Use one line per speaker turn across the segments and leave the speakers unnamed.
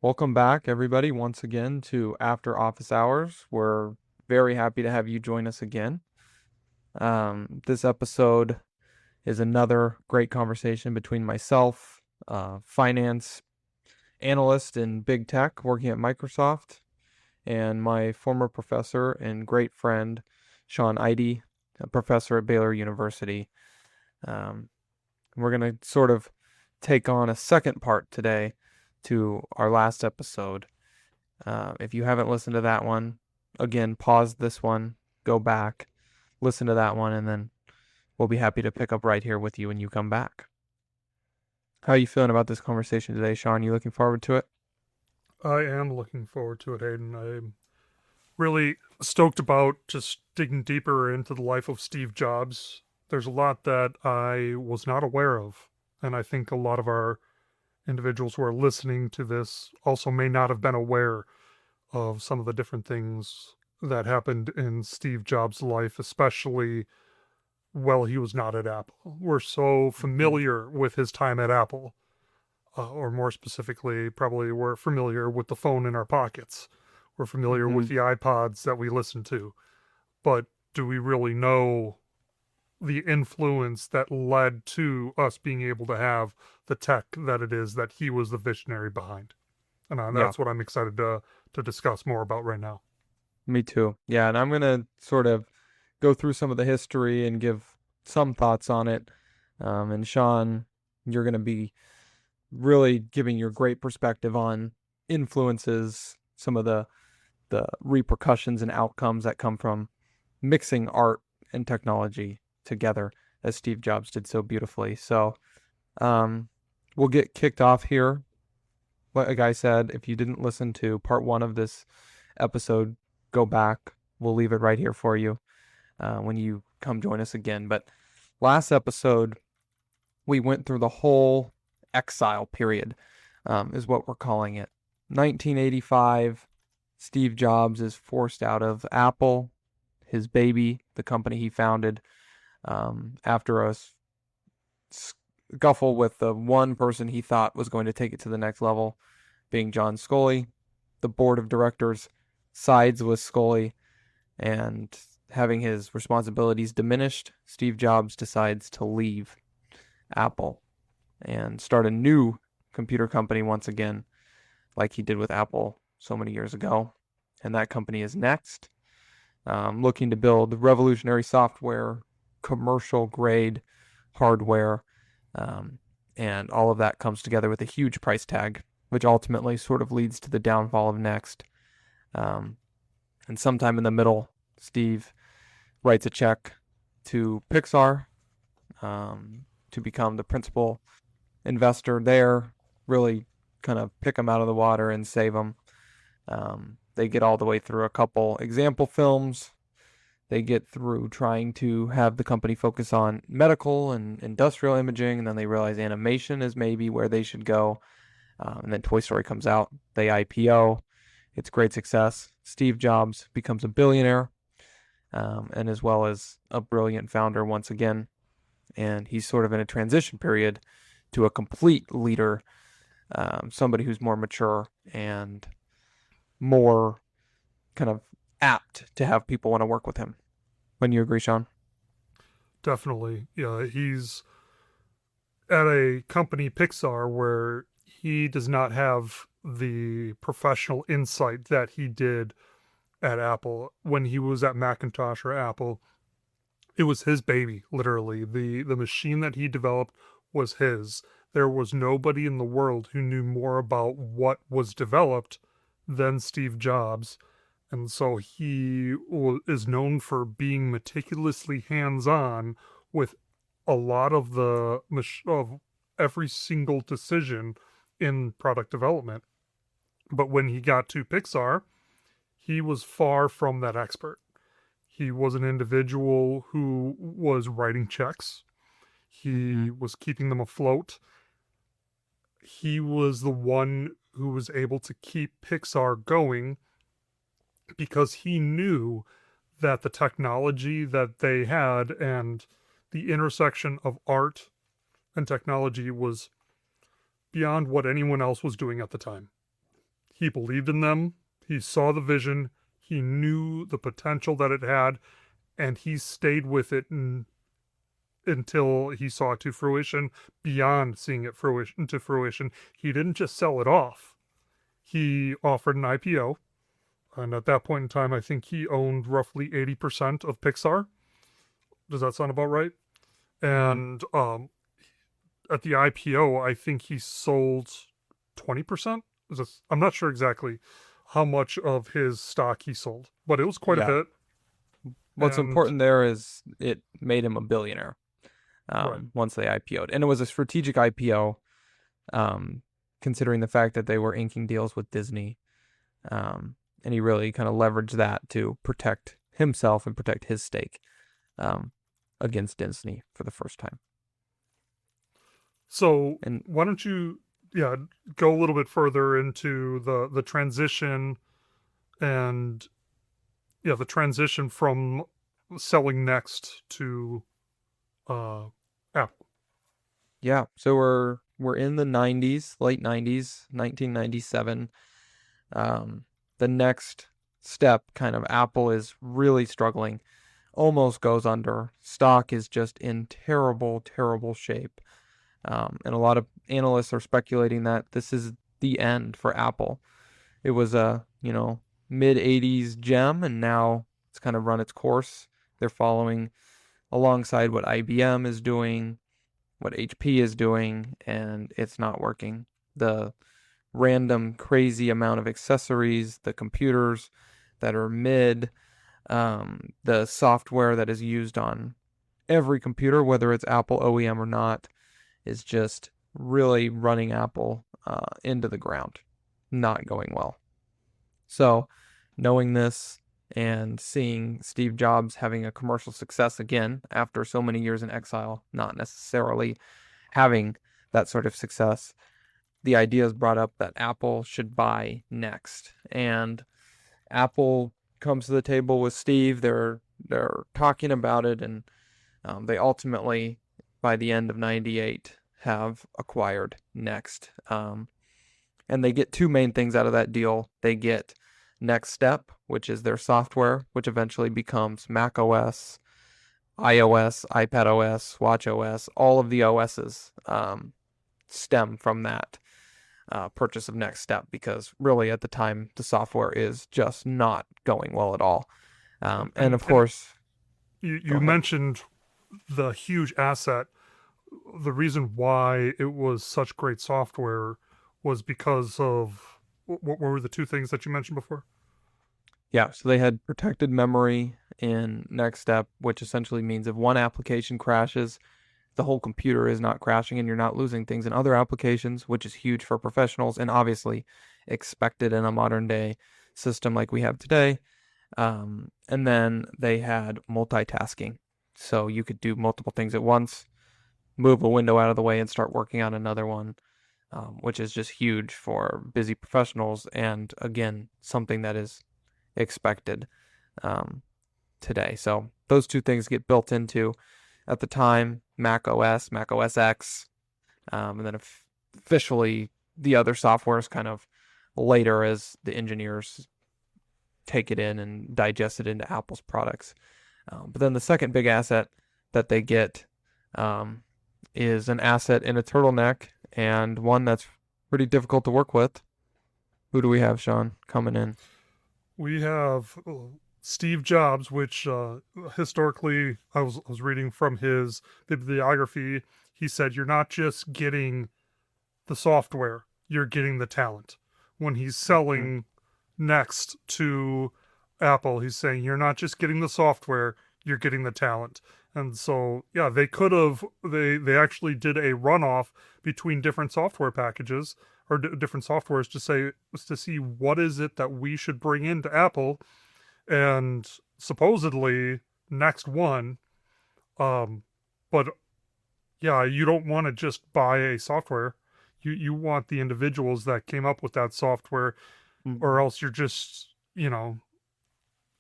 Welcome back, everybody, once again to After Office Hours. We're very happy to have you join us again. This episode is another great conversation between myself, finance analyst in big tech working at Microsoft, and my former professor and great friend, Sean Eide, a professor at Baylor University. Um, we're going to sort of take on a second part today to our last episode. If you haven't listened to that one, again, pause this one, go back, listen to that one, and then we'll be happy to pick up right here with you when you come back. How are you feeling about this conversation today, Sean? You looking forward to it?
I am looking forward to it, Hayden. I'm really stoked about just digging deeper into the life of Steve Jobs. There's a lot that I was not aware of, and I think a lot of our individuals who are listening to this also may not have been aware of some of the different things that happened in Steve Jobs' life, especially while he was not at Apple. We're so
Mm-hmm.
familiar with his time at Apple, or more specifically, probably we're familiar with the phone in our pockets. We're familiar
Mm-hmm.
with the iPods that we listen to. But do we really know the influence that led to us being able to have the tech that it is that he was the visionary behind? And
Yeah,
that's what I'm excited to discuss more about right now.
me too. Yeah, and I'm gonna sort of go through some of the history and give some thoughts on it. And Sean, you're gonna be really giving your great perspective on influences, some of the repercussions and outcomes that come from mixing art and technology together, as Steve Jobs did so beautifully. So, um, we'll get kicked off here. Like I said, if you didn't listen to part one of this episode, go back. We'll leave it right here for you when you come join us again. But last episode, we went through the whole exile period, is what we're calling it. 1985, Steve Jobs is forced out of Apple, his baby, the company he founded, after a scuffle with the one person he thought was going to take it to the next level, being John Scully. The board of directors sides with Scully, and having his responsibilities diminished, Steve Jobs decides to leave Apple and start a new computer company once again, like he did with Apple so many years ago. And that company is NeXT, looking to build revolutionary software, commercial grade hardware, um, and all of that comes together with a huge price tag, which ultimately sort of leads to the downfall of NeXT. Um, and sometime in the middle, Steve writes a check to Pixar, to become the principal investor there, really kind of pick them out of the water and save them. They get all the way through a couple example films. They get through trying to have the company focus on medical and industrial imaging, and then they realize animation is maybe where they should go. And then Toy Story comes out. They IPO. It's great success. Steve Jobs becomes a billionaire, and as well as a brilliant founder once again. And he's sort of in a transition period to a complete leader, somebody who's more mature and more kind of apt to have people want to work with him. Wouldn't you agree, Sean?
Definitely. Yeah, he's at a company, Pixar, where he does not have the professional insight that he did at Apple when he was at Macintosh or Apple. It was his baby, literally. The machine that he developed was his. There was nobody in the world who knew more about what was developed than Steve Jobs. And so he is known for being meticulously hands-on with a lot of of every single decision in product development. But when he got to Pixar, he was far from that expert. He was an individual who was writing checks.
Mm-hmm.
He was keeping them afloat. He was the one who was able to keep Pixar going because he knew that the technology that they had and the intersection of art and technology was beyond what anyone else was doing at the time. He believed in them. He saw the vision. He knew the potential that it had, and he stayed with it until he saw it to fruition. Beyond seeing it to fruition, he didn't just sell it off. He offered an IPO, and at that point in time, I think he owned roughly 80% of Pixar. Does that sound about right?
Mhm.
And at the IPO, I think he sold 20%. I'm not sure exactly how much of his stock he sold, but it was quite a
Yeah.
bit.
What's
And
important there is it made him a billionaire
right.
once they IPO'd. And it was a strategic IPO, um, considering the fact that they were inking deals with Disney. And he really kind of leveraged that to protect himself and protect his stake um, against Disney for the first time.
So
And
why don't you, yeah, go a little bit further into the transition and yeah, the transition from selling Next to uh, Apple.
yeah, so we're in the 90s, late 90s, 1997. Um, the next step, kind of Apple is really struggling, almost goes under. Stock is just in terrible, terrible shape. And a lot of analysts are speculating that this is the end for Apple. It was a, mid 80s gem, and now it's kind of run its course. They're following alongside what IBM is doing, what HP is doing, and it's not working. The random crazy amount of accessories, the computers that are mid, the software that is used on every computer, whether it's Apple OEM or not, is just really running Apple into the ground, not going well. So, knowing this and seeing Steve Jobs having a commercial success again after so many years in exile, not necessarily having that sort of success, the idea is brought up that Apple should buy NeXT. And Apple comes to the table with Steve. They're talking about it, and they ultimately, by the end of '98, have acquired NeXT. And they get two main things out of that deal. They get Next Step, which is their software, which eventually becomes Mac OS, iOS, iPad OS, Watch OS. All of the OSs stem from that purchase of Next Step, because really at the time the software is just not going well at all. And of
And
course, go
you
ahead.
mentioned the huge asset. The reason why it was such great software was because of what were the two things that you mentioned before?
Yeah, so they had protected memory in Next Step, which essentially means if one application crashes, the whole computer is not crashing and you're not losing things in other applications, which is huge for professionals and obviously expected in a modern day system like we have today. And then they had multitasking. So you could do multiple things at once, move a window out of the way and start working on another one, which is just huge for busy professionals. And again, something that is expected um, today. So those two things get built into, at the time, Mac OS, Mac OS X, and then officially the other software is kind of later as the engineers take it in and digest it into Apple's products. But then the second big asset that they get um, is an asset in a turtleneck, and one that's pretty difficult to work with. Who do we have, Sean, coming in?
We have Steve Jobs, which historically I was reading from his bibliography. He said, "You're not just getting the software; you're getting the talent." When he's
Mhm.
selling Next to Apple, he's saying, "You're not just getting the software; you're getting the talent." And so, yeah, they could have they actually did a runoff between different software packages or different softwares to see what is it that we should bring into Apple, and supposedly next one. Um, but yeah, you don't want to just buy a software. You want the individuals that came up with that software, or
Mhm.
else you're just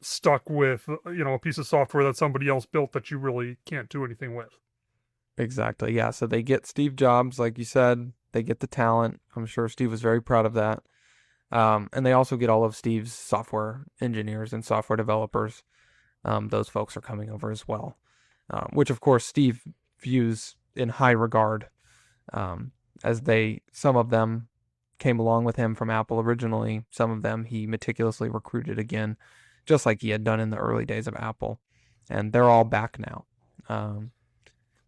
stuck with a piece of software that somebody else built that you really can't do anything with.
Exactly. Yeah. So they get Steve Jobs, like you said, they get the talent. I'm sure Steve was very proud of that. And they also get all of Steve's software engineers and software developers. Those folks are coming over as well, which of course Steve views in high regard, as some of them came along with him from Apple originally. Some of them he meticulously recruited again, just like he had done in the early days of Apple. And they're all back now. And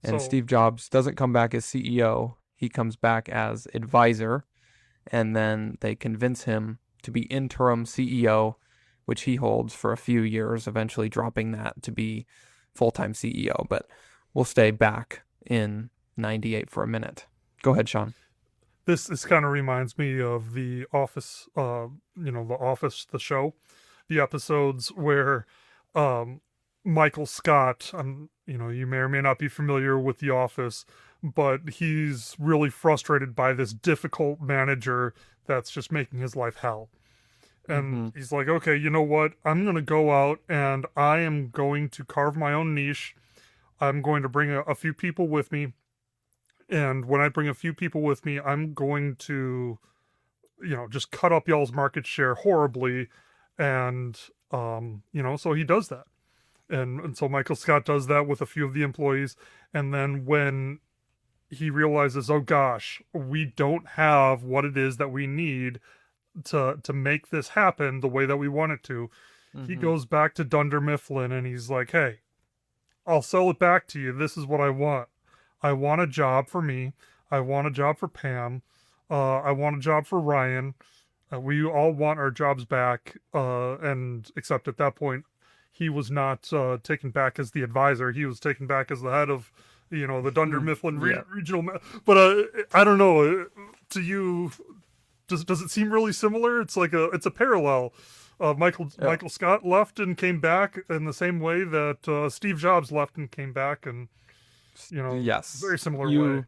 So
Steve Jobs doesn't come back as CEO. He comes back as advisor, and then they convince him to be interim CEO, which he holds for a few years, eventually dropping that to be full-time CEO. But we'll stay back in 98 for a minute. Go ahead, Sean.
this kind of reminds me of The Office, The Office, the show, the episodes where Michael Scott, you may or may not be familiar with The Office, but he's really frustrated by this difficult manager that's just making his life hell. And
Mm-hmm.
he's like, okay, you know what? I'm going to go out and I am going to carve my own niche. I'm going to bring a few people with me. And when I bring a few people with me, I'm going to, just cut up y'all's market share horribly. And, so he does that. And so Michael Scott does that with a few of the employees. And then when he realizes, oh gosh, we don't have what it is that we need to make this happen the way that we want it to, he
Mm-hmm.
goes back to Dunder Mifflin and he's like, hey, I'll sell it back to you. This is what I want. I want a job for me. I want a job for Pam. I want a job for Ryan. We all want our jobs back. And except at that point, he was not taken back as the advisor. He was taken back as the head of, the Dunder Mifflin
Yeah.
regional. But I don't know. To you, does it seem really similar? It's like it's a parallel.
Yeah.
Michael Scott left and came back in the same way that Steve Jobs left and came back, and
Yes.
very similar way.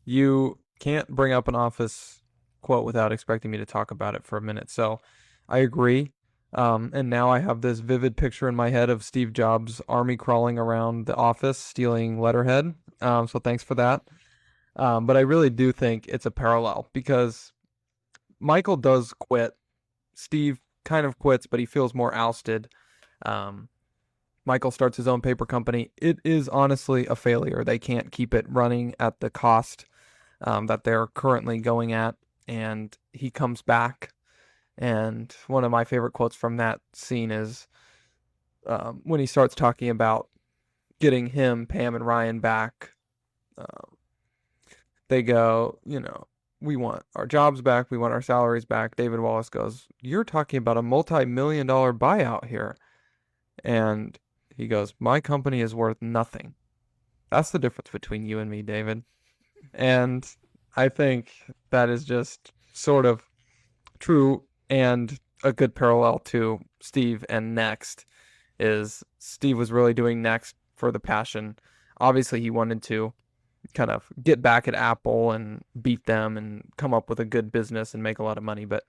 You can't bring up an Office quote without expecting me to talk about it for a minute. So I agree. And now I have this vivid picture in my head of Steve Jobs' army crawling around the office stealing letterhead. So thanks for that. But I really do think it's a parallel because Michael does quit. Steve kind of quits, but he feels more ousted. Um, Michael starts his own paper company. It is honestly a failure. They can't keep it running at the cost that they're currently going at. And he comes back. And one of my favorite quotes from that scene is when he starts talking about getting him, Pam, and Ryan back. Um, they go, we want our jobs back. We want our salaries back. David Wallace goes, you're talking about a multi-million-dollar buyout here. And he goes, my company is worth nothing. That's the difference between you and me, David. And I think that is just sort of true and a good parallel to Steve and NeXT is Steve was really doing NeXT for the passion. Obviously, he wanted to kind of get back at Apple and beat them and come up with a good business and make a lot of money. But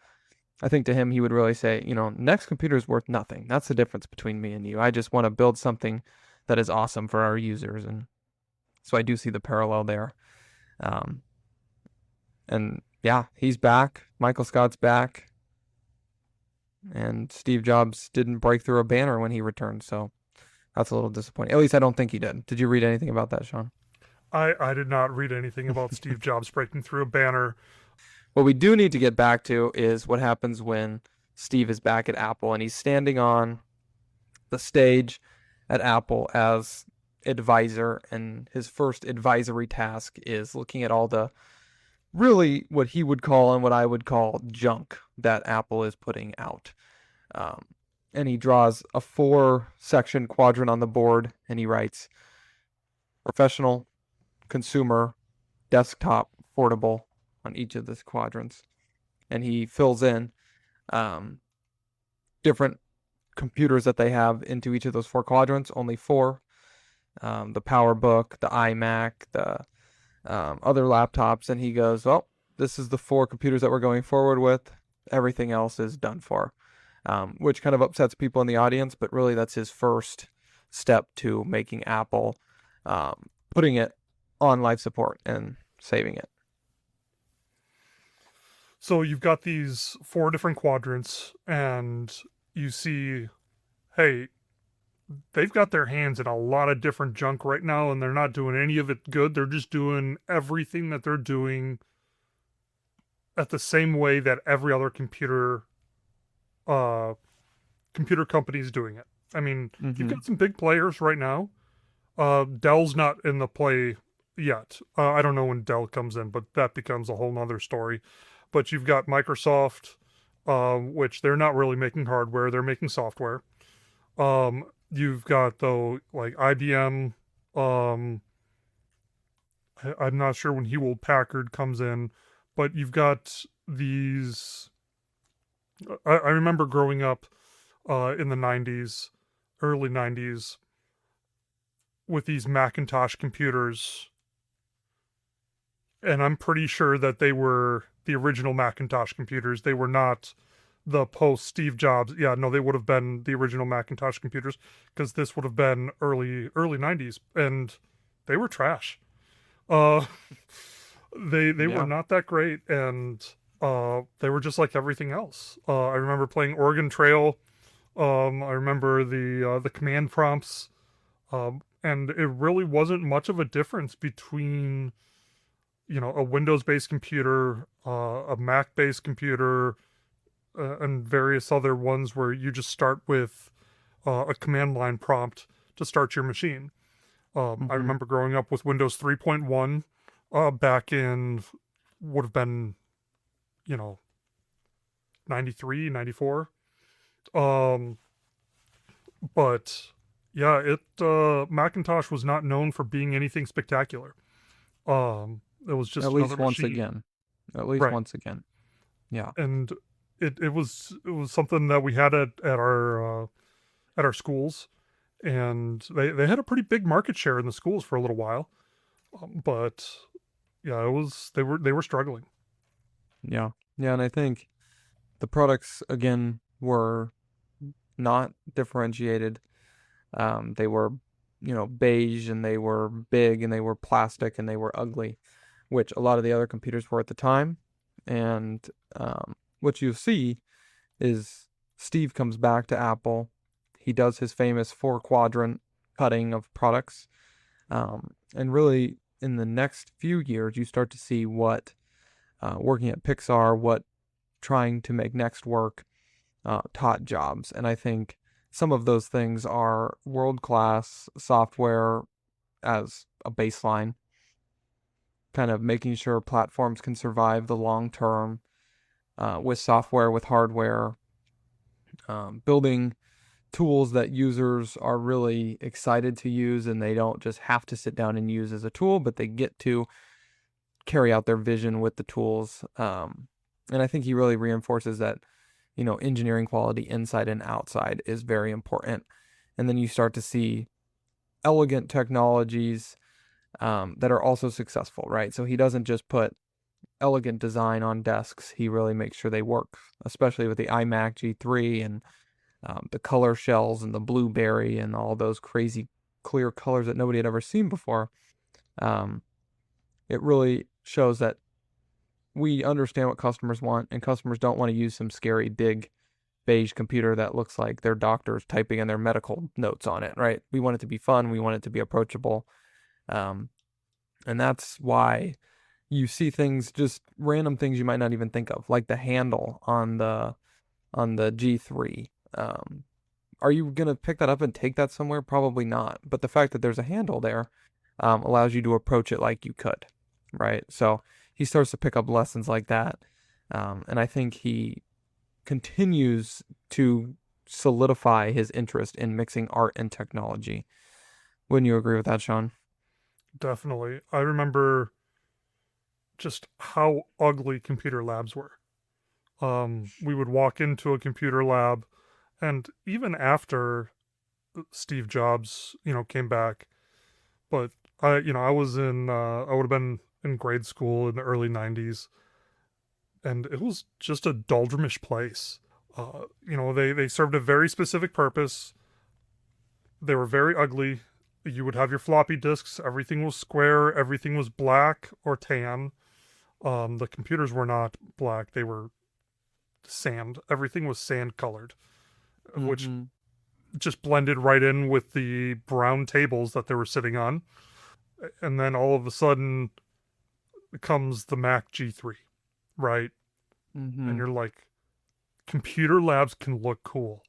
I think to him, he would really say, NeXT computer is worth nothing. That's the difference between me and you. I just want to build something that is awesome for our users. And so I do see the parallel there. Um, and yeah, he's back. Michael Scott's back. And Steve Jobs didn't break through a banner when he returned. So that's a little disappointing. At least I don't think he did. Did you read anything about that, Sean?
I did not read anything about Steve Jobs breaking through a banner.
What we do need to get back to is what happens when Steve is back at Apple and he's standing on the stage at Apple as advisor, and his first advisory task is looking at all the really what he would call and what I would call junk that Apple is putting out. Um, and he draws a 4-section quadrant on the board and he writes professional, consumer, desktop, portable on each of these quadrants. And he fills in um, different computers that they have into each of those 4 quadrants, only 4. The PowerBook, the iMac, the other laptops. And he goes, well, this is the 4 computers that we're going forward with. Everything else is done for, which kind of upsets people in the audience, but really that's his first step to making Apple, putting it on life support and saving it.
So you've got these four different quadrants, and you see, hey, they've got their hands in a lot of different junk right now, and they're not doing any of it good. They're just doing everything that they're doing at the same way that every other uh, computer company is doing it. I mean, you've
Mm-hmm.
got some big players right now. Dell's not in the play yet. I don't know when Dell comes in, but that becomes a whole nother story. But you've got Microsoft, which they're not really making hardware; they're making software. You've got though like IBM. Um, I'm not sure when Hewlett Packard comes in, but you've got these. I remember growing up in the '90s, early '90s, with these Macintosh computers, and I'm pretty sure that they were the original Macintosh computers. They were not the post Steve Jobs. Yeah, no, they would have been the original Macintosh computers because this would have been early '90s, and they were trash. Uh, they were
Yeah.
not that great, and they were just like everything else. I remember playing Oregon Trail. I remember the command prompts, and it really wasn't much of a difference between a Windows-based computer, a Mac-based computer, and various other ones where you just start with a command line prompt to start your machine. I
Mm-hmm.
remember growing up with Windows 3.1 back in would have been, you know, 93, 94. Um, but yeah, Macintosh was not known for being anything spectacular. It was
At
just another
least once
machine.
again. At least
Right.
once again. Yeah.
And it was something that we had at our schools, and they had a pretty big market share in the schools for a little while. But yeah, it was they were struggling.
Yeah. Yeah, and I think the products again were not differentiated. They were, beige and they were big and they were plastic and they were ugly, which a lot of the other computers were at the time. And what you see is Steve comes back to Apple. He does his famous four-quadrant cutting of products. And really, in the next few years, you start to see what working at Pixar, what trying to make NeXT work taught Jobs. And I think some of those things are world-class software as a baseline, kind of making sure platforms can survive the long term with software, with hardware, building tools that users are really excited to use and they don't just have to sit down and use as a tool, but they get to carry out their vision with the tools. And I think he really reinforces that, engineering quality inside and outside is very important. And then you start to see elegant technologies that are also successful, right? So he doesn't just put elegant design on desks. He really makes sure they work, especially with the iMac G3 and the color shells and the blueberry and all those crazy clear colors that nobody had ever seen before. Um, it really shows that we understand what customers want, and customers don't want to use some scary big beige computer that looks like their doctor's typing in their medical notes on it, right? We want it to be fun. We want it to be approachable. Um, and that's why you see things, just random things you might not even think of, like the handle on the G3. Are you gonna pick that up and take that somewhere? Probably not. But the fact that there's a handle there allows you to approach it like you could, right? So he starts to pick up lessons like that, and I think he continues to solidify his interest in mixing art and technology. Wouldn't you agree with that, Sean?
Definitely. I remember just how ugly computer labs were. We would walk into a computer lab, and even after Steve Jobs, came back, but I was I would have been in grade school in the early '90s, and it was just a doldrumish place. They served a very specific purpose. They were very ugly. You would have your floppy disks. Everything was square. Everything was black or tan. The computers were not black; they were sand. Everything was sand colored, which
Mm-hmm.
just blended right in with the brown tables that they were sitting on. And then all of a sudden comes the Mac G3, right? And
Mm-hmm.
you're like, computer labs can look cool.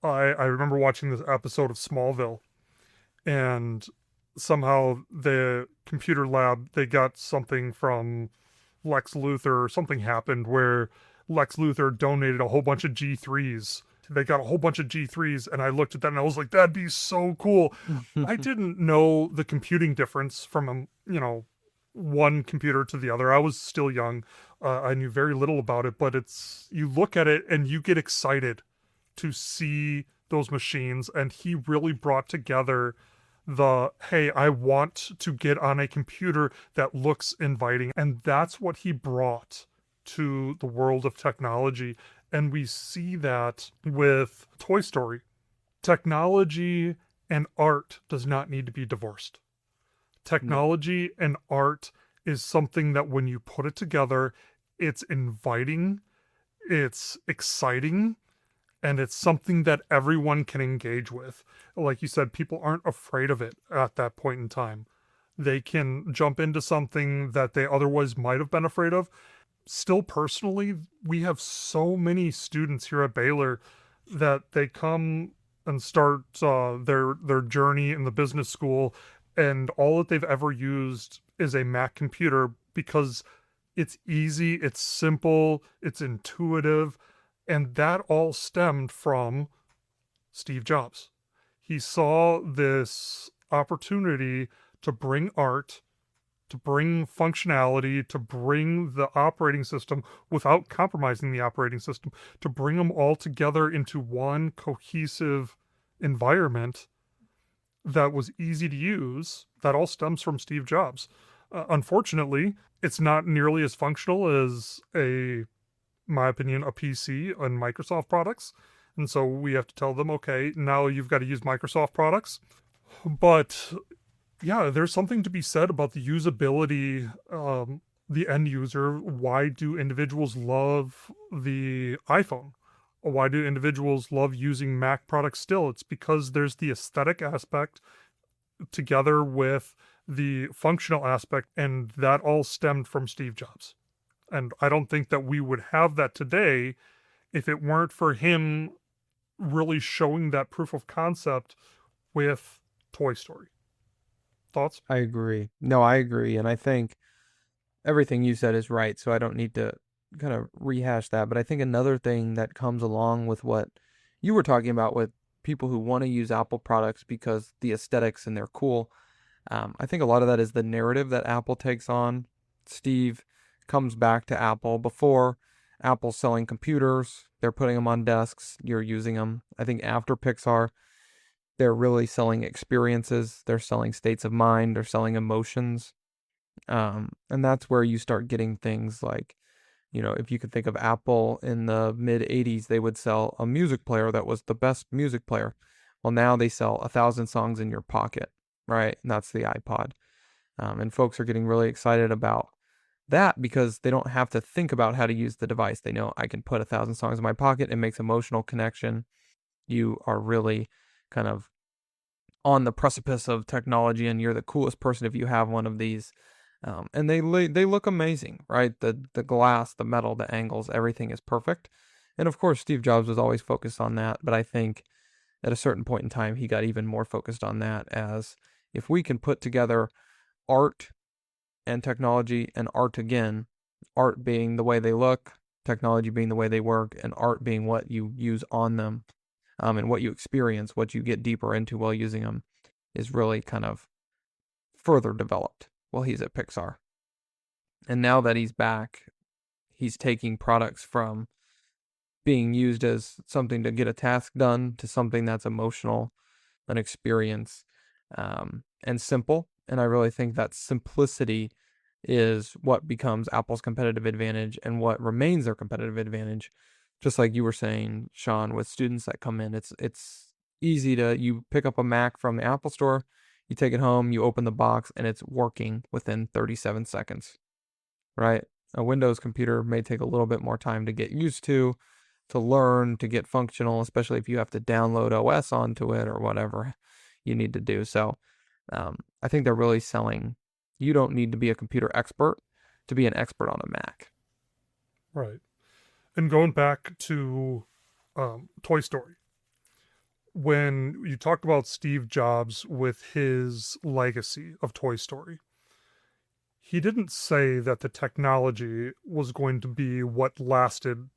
I remember watching this episode of Smallville, and somehow the computer lab, they got something from Lex Luthor, or something happened where Lex Luthor donated a whole bunch of G3s. They got a whole bunch of G3s, and I looked at that and I was like, that'd be so cool. I didn't know the computing difference from one computer to the other. I was still young. I knew very little about it, but it's you look at it and you get excited to see those machines. And he really brought together the hey, I want to get on a computer that looks inviting. And that's what he brought to the world of technology. And we see that with Toy Story. Technology and art does not need to be divorced.
No,
Technology and art is something that when you put it together, it's inviting, it's exciting, and it's something that everyone can engage with. Like you said, people aren't afraid of it at that point in time. They can jump into something that they otherwise might have been afraid of. Still, personally, we have so many students here at Baylor that they come and start their journey in the business school, and all that they've ever used is a Mac computer because it's easy, it's simple, it's intuitive, and that all stemmed from Steve Jobs. He saw this opportunity to bring art, to bring functionality, to bring the operating system without compromising the operating system, to bring them all together into one cohesive environment that was easy to use. That all stems from Steve Jobs. Unfortunately, it's not nearly as functional as my opinion, a PC and Microsoft products. And so we have to tell them, okay, now you've got to use Microsoft products. But yeah, there's something to be said about the usability, the end user. Why do individuals love the iPhone? Why do individuals love using Mac products still? It's because there's the aesthetic aspect together with the functional aspect, and that all stemmed from Steve Jobs. And I don't think that we would have that today if it weren't for him really showing that proof of concept with Toy Story. Thoughts?
I agree. No, I agree. And I think everything you said is right. So I don't need to kind of rehash that. But I think another thing that comes along with what you were talking about with people who want to use Apple products because the aesthetics and they're cool. I think a lot of that is the narrative that Apple takes on. Steve comes back to Apple before Apple's selling computers. They're putting them on desks. You're using them. I think after Pixar, they're really selling experiences. They're selling states of mind. They're selling emotions. And that's where you start getting things like, if you could think of Apple in the mid 80s, they would sell a music player that was the best music player. Well, now they sell 1,000 songs in your pocket, right? And that's the iPod. And folks are getting really excited about that because they don't have to think about how to use the device. They know I can put 1,000 songs in my pocket. It makes emotional connection. You are really kind of on the precipice of technology, and you're the coolest person if you have one of these. And they look amazing, right? The glass, the metal, the angles, everything is perfect. And of course, Steve Jobs was always focused on that, but I think at a certain point in time, he got even more focused on that as if we can put together art and technology and art again, art being the way they look, technology being the way they work, and art being what you use on them, and what you experience, what you get deeper into while using them, is really kind of further developed while he's at Pixar. And now that he's back, he's taking products from being used as something to get a task done to something that's emotional, an experience, and simple. And I really think that simplicity is what becomes Apple's competitive advantage and what remains their competitive advantage. Just like you were saying, Sean, with students that come in, it's easy to you pick up a Mac from the Apple Store, you take it home, you open the box, and it's working within 37 seconds. right? A Windows computer may take a little bit more time to get used to learn, to get functional, especially if you have to download OS onto it or whatever you need to do. So I think they're really selling. You don't need to be a computer expert to be an expert on a Mac.
Right. And going back to Toy Story, when you talked about Steve Jobs with his legacy of Toy Story, he didn't say that the technology was going to be what lasted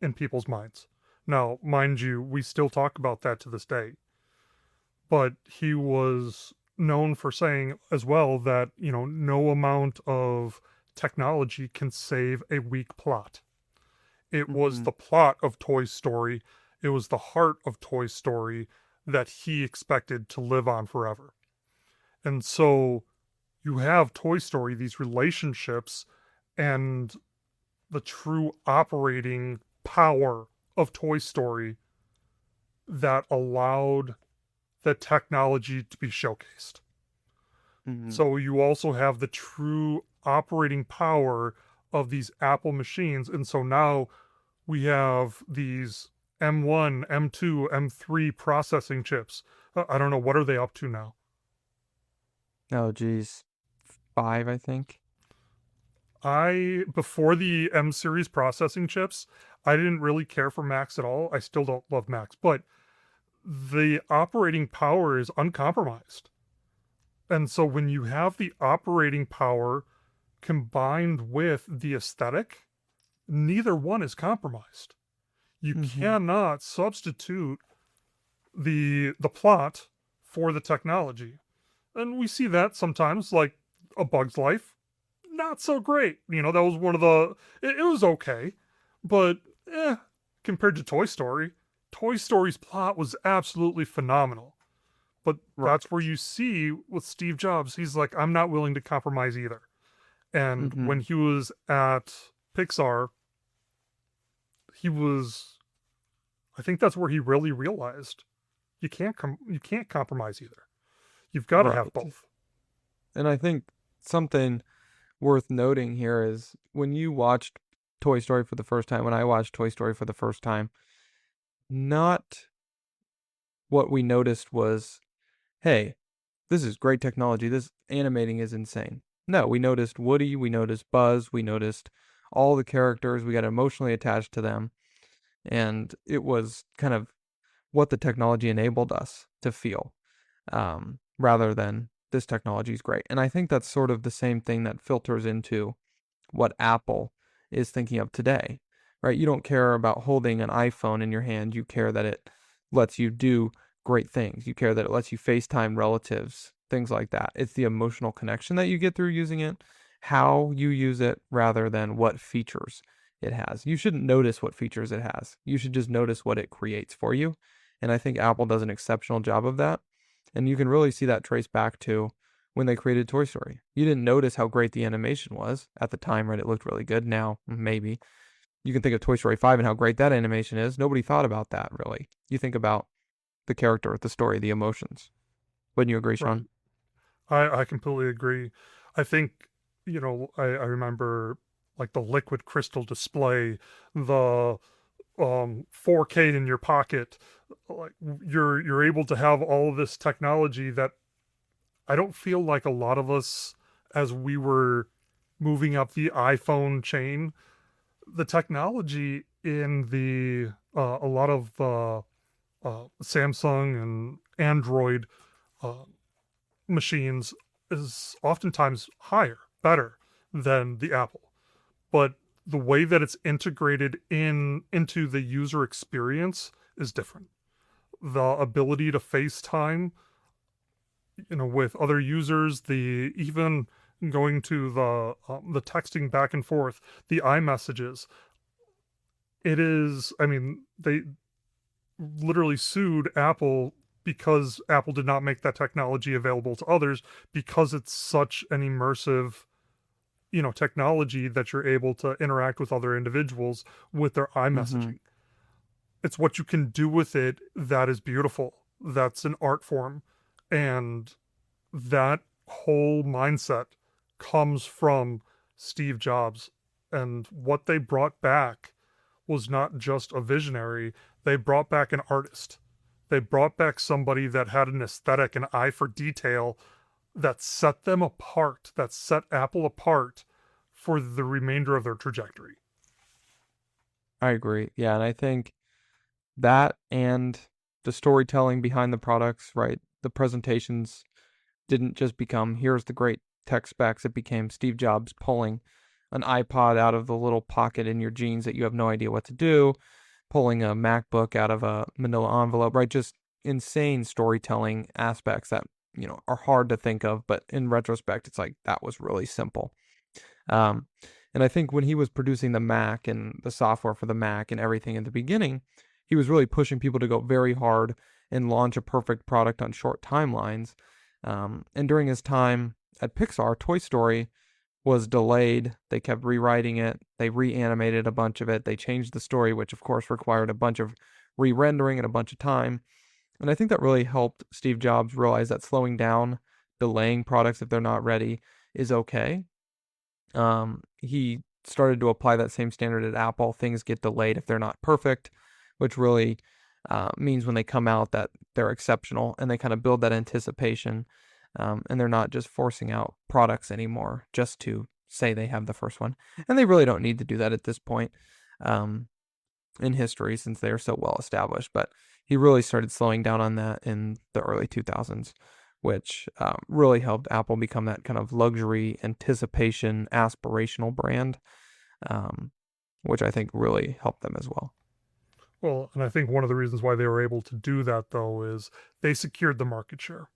in people's minds. Now, mind you, we still talk about that to this day. But he was known for saying as well that, no amount of technology can save a weak plot. It was
Mm-hmm.
the plot of Toy Story, it was the heart of Toy Story that he expected to live on forever. And so you have Toy Story, these relationships, and the true operating power of Toy Story that allowed the technology to be showcased.
Mm-hmm.
So you also have the true operating power of these Apple machines. And so now we have these M1, M2, M3 processing chips. I don't know, what are they up to now?
Oh, geez. 5, I think.
Before the M series processing chips, I didn't really care for Macs at all. I still don't love Macs, but the operating power is uncompromised. And so when you have the operating power combined with the aesthetic, neither one is compromised. You
Mm-hmm.
cannot substitute the plot for the technology. And we see that sometimes, like A Bug's Life. Not so great. That was one of the. It was okay, but compared to Toy Story's plot was absolutely phenomenal. But that's
Right.
where you see with Steve Jobs, he's like, I'm not willing to compromise either. And
Mm-hmm.
when he was at Pixar, he was, I think that's where he really realized you can't compromise either. You've got to have
Right.
both.
And I think something worth noting here is when you watched Toy Story for the first time, when I watched Toy Story for the first time, not what we noticed was, hey, this is great technology. This animating is insane. No, we noticed Woody, we noticed Buzz, we noticed all the characters, we got emotionally attached to them, and it was kind of what the technology enabled us to feel, rather than this technology is great. And I think that's sort of the same thing that filters into what Apple is thinking of today, right? You don't care about holding an iPhone in your hand. You care that it lets you do great things. You care that it lets you FaceTime relatives, things like that. It's the emotional connection that you get through using it, how you use it, rather than what features it has. You shouldn't notice what features it has. You should just notice what it creates for you. And I think Apple does an exceptional job of that. And you can really see that trace back to when they created Toy Story. You didn't notice how great the animation was at the time, right? It looked really good. Now, maybe. You can think of Toy Story 5 and how great that animation is. Nobody thought about that, really. You think about the character, the story, the emotions. Wouldn't you agree,
Right.
Sean?
I completely agree. I think, I remember like the liquid crystal display, the 4K in your pocket. Like you're able to have all of this technology that I don't feel like a lot of us, as we were moving up the iPhone chain, the technology in the a lot of Samsung and Android uh, machines is oftentimes higher, better than the Apple. But the way that it's integrated into the user experience is different. The ability to FaceTime, with other users, the even going to the texting back and forth, the iMessages. It is. I mean, they literally sued Apple because Apple did not make that technology available to others because it's such an immersive, technology that you're able to interact with other individuals with their
Mm-hmm.
iMessaging. It's what you can do with it that is beautiful. That's an art form. And that whole mindset comes from Steve Jobs. And what they brought back was not just a visionary, they brought back an artist. They brought back somebody that had an aesthetic, an eye for detail that set them apart, that set Apple apart for the remainder of their trajectory.
I agree. Yeah, and I think that and the storytelling behind the products, right? The presentations didn't just become here's the great tech specs. It became Steve Jobs pulling an iPod out of the little pocket in your jeans that you have no idea what to do, pulling a MacBook out of a manila envelope, right? Just insane storytelling aspects that, are hard to think of, but in retrospect, it's like that was really simple. Um, and I think when he was producing the Mac and the software for the Mac and everything in the beginning, he was really pushing people to go very hard and launch a perfect product on short timelines. And during his time at Pixar, Toy Story was delayed. They kept rewriting it. They reanimated a bunch of it. They changed the story, which of course required a bunch of re-rendering and a bunch of time. And I think that really helped Steve Jobs realize that slowing down, delaying products if they're not ready is okay. He started to apply that same standard at Apple. Things get delayed if they're not perfect, which really means when they come out that they're exceptional and they kind of build that anticipation. And they're not just forcing out products anymore just to say they have the first one. And they really don't need to do that at this point in history since they are so well established. But he really started slowing down on that in the early 2000s, which really helped Apple become that kind of luxury, anticipation, aspirational brand, which I think really helped them as well.
Well, and I think one of the reasons why they were able to do that, though, is they secured the market share.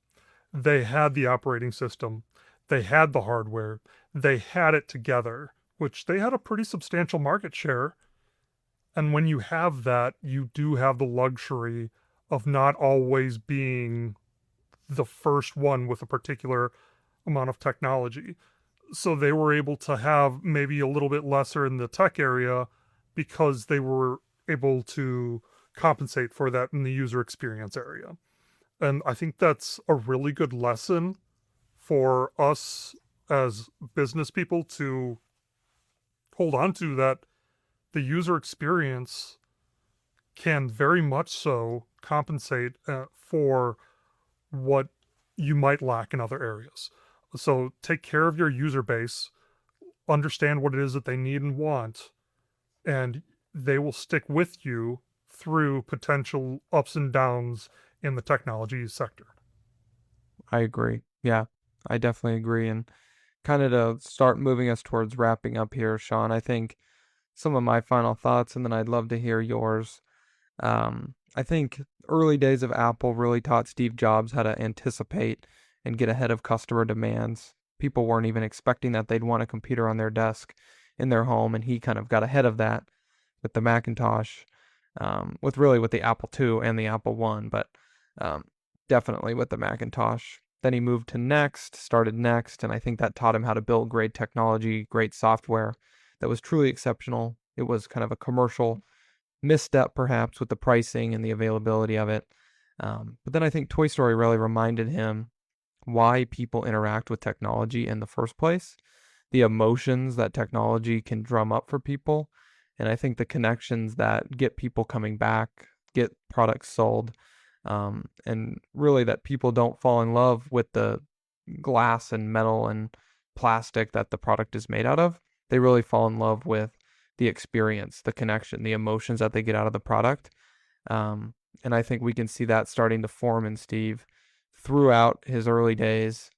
They had the operating system, they had the hardware, they had it together, which they had a pretty substantial market share. And when you have that, you do have the luxury of not always being the first one with a particular amount of technology. So they were able to have maybe a little bit lesser in the tech area because they were able to compensate for that in the user experience area. And I think that's a really good lesson for us as business people to hold on to, that the user experience can very much so compensate for what you might lack in other areas. So take care of your user base, understand what it is that they need and want, and they will stick with you through potential ups and downs in the technology sector.
I agree. Yeah, I definitely agree. And kind of to start moving us towards wrapping up here, Sean, I think some of my final thoughts, and then I'd love to hear yours. I think early days of Apple really taught Steve Jobs how to anticipate and get ahead of customer demands. People weren't even expecting that they'd want a computer on their desk in their home, and he kind of got ahead of that with the Macintosh, with the Apple II and the Apple One, but um, definitely with the Macintosh. Then he moved to NeXT, started NeXT, and I think that taught him how to build great technology, great software that was truly exceptional. It was kind of a commercial misstep, perhaps, with the pricing and the availability of it. But then I think Toy Story really reminded him why people interact with technology in the first place, the emotions that technology can drum up for people. And I think the connections that get people coming back, get products sold, and really that people don't fall in love with the glass and metal and plastic that the product is made out of. They really fall in love with the experience, the connection, the emotions that they get out of the product. Um, and I think we can see that starting to form in Steve throughout his early days,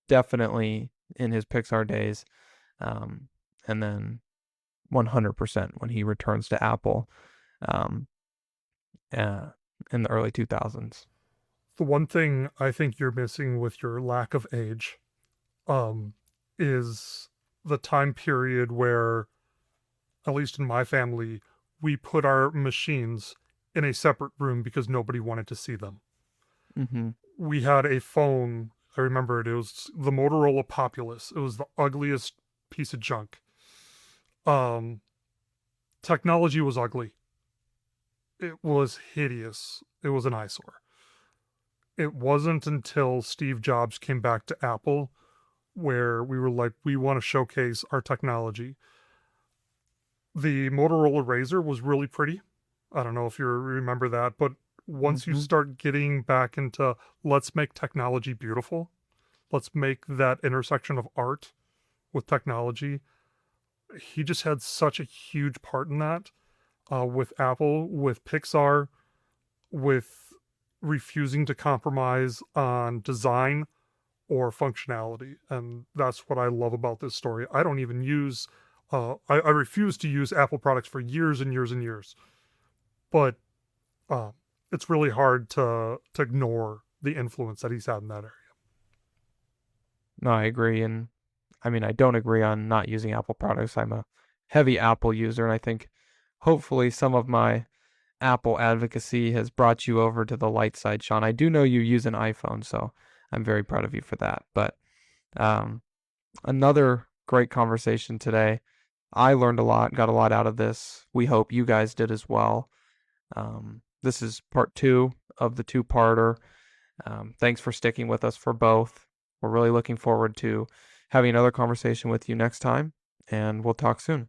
definitely in his Pixar days, and then 100% when he returns to Apple um, uh, in the early 2000s.
The one thing I think you're missing with your lack of age um, is the time period where, at least in my family, we put our machines in a separate room because nobody wanted to see them.
Mm-hmm.
We had a phone. I remember it was the Motorola Populous. It was the ugliest piece of junk. Um, Technology was ugly. It was hideous. It was an eyesore. It wasn't until Steve Jobs came back to Apple where we were like, we want to showcase our technology. The Motorola Razr was really pretty. I don't know if you remember that, but once you
Hmm.
start getting back into let's make technology beautiful, let's make that intersection of art with technology, he just had such a huge part in that, with Apple, with Pixar, with refusing to compromise on design or functionality. And that's what I love about this story. I don't even use, I refuse to use Apple products for years and years and years. But uh, it's really hard to ignore the influence that he's had in that area.
No, I agree. And I mean, I don't agree on not using Apple products. I'm a heavy Apple user, and I think hopefully some of my Apple advocacy has brought you over to the light side, Sean. I do know you use an iPhone, so I'm very proud of you for that. But um, another great conversation today. I learned a lot, got a lot out of this. We hope you guys did as well. This is part two of the two-parter. Thanks for sticking with us for both. We're really looking forward to having another conversation with you next time, and we'll talk soon.